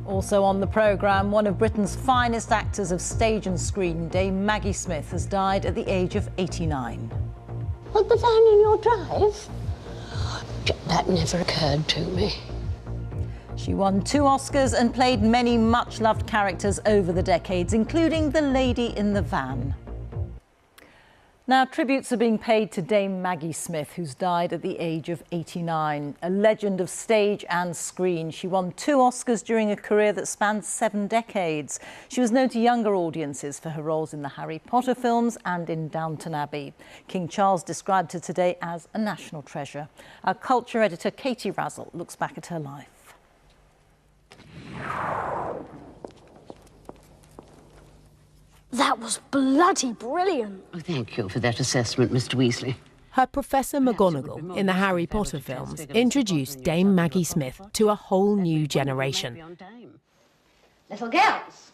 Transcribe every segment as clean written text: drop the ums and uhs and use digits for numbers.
Also on the programme, one of Britain's finest actors of stage and screen, Dame Maggie Smith, has died at the age of 89. Put the van in your drive? That never occurred to me. She won 2 Oscars and played many much-loved characters over the decades, including the lady in the van. Now, tributes are being paid to Dame Maggie Smith, who's died at the age of 89. A legend of stage and screen, she won 2 Oscars during a career that spanned 7 decades. She was known to younger audiences for her roles in the Harry Potter films and in Downton Abbey. King Charles described her today as a national treasure. Our culture editor, Katie Razzle, looks back at her life. That was bloody brilliant. Oh, thank you for that assessment, Mr. Weasley. Her Professor McGonagall in the Harry Potter films introduced Dame Maggie Smith to a whole new generation. Little girls,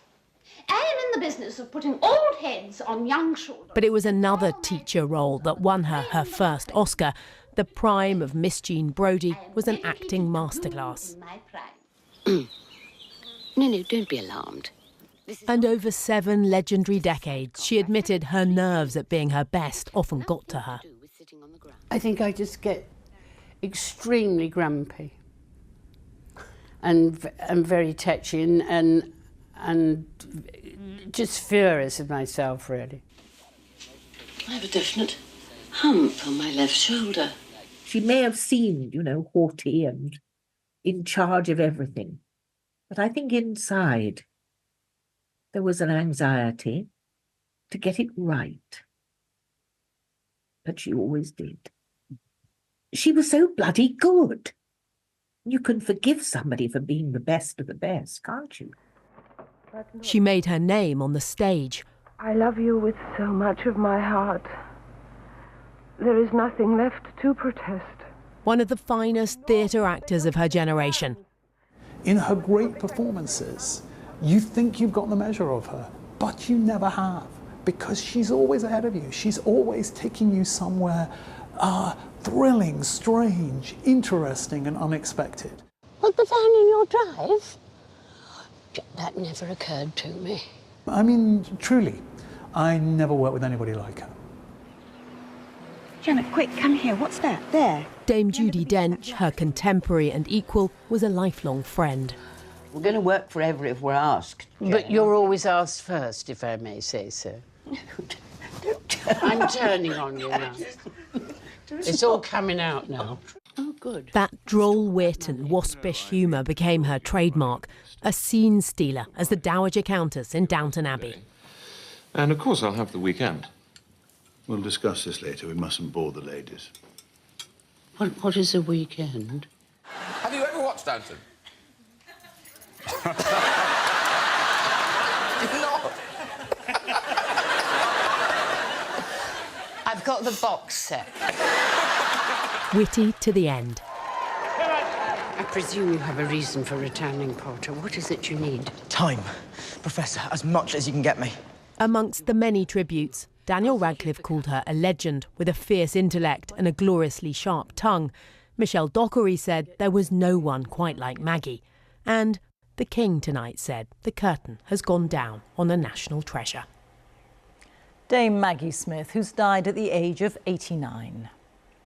I am in the business of putting old heads on young shoulders. But it was another teacher role that won her first Oscar. The prime of Miss Jean Brodie was an acting masterclass. No, don't be alarmed. And over 7 legendary decades, she admitted her nerves at being her best often got to her. I think I just get extremely grumpy and very touchy and just furious with myself, really. I have a definite hump on my left shoulder. She may have seemed, haughty and in charge of everything, but I think inside there was an anxiety to get it right. But she always did. She was so bloody good. You can forgive somebody for being the best of the best, can't you? She made her name on the stage. I love you with so much of my heart. There is nothing left to protest. One of the finest theatre actors of her generation. In her great performances, you think you've got the measure of her, but you never have, because she's always ahead of you. She's always taking you somewhere thrilling, strange, interesting and unexpected. Put the van in your drive? That never occurred to me. I mean, truly, I never worked with anybody like her. Janet, quick, come here. What's that? There. Dame Judi Dench, her contemporary and equal, was a lifelong friend. We're going to work forever if we're asked. But you're always asked first, if I may say so. I'm turning on you now. It's all coming out now. Oh, good. That droll wit and waspish humour became her trademark, a scene stealer as the Dowager Countess in Downton Abbey. And of course I'll have the weekend. We'll discuss this later. We mustn't bore the ladies. What is a weekend? Have you ever watched Downton? No. I've got the box set. Witty to the end. I presume you have a reason for returning, Potter. What is it you need? Time. Professor, as much as you can get me. Amongst the many tributes, Daniel Radcliffe called her a legend with a fierce intellect and a gloriously sharp tongue. Michelle Dockery said there was no one quite like Maggie. And the King tonight said the curtain has gone down on a national treasure. Dame Maggie Smith, who's died at the age of 89.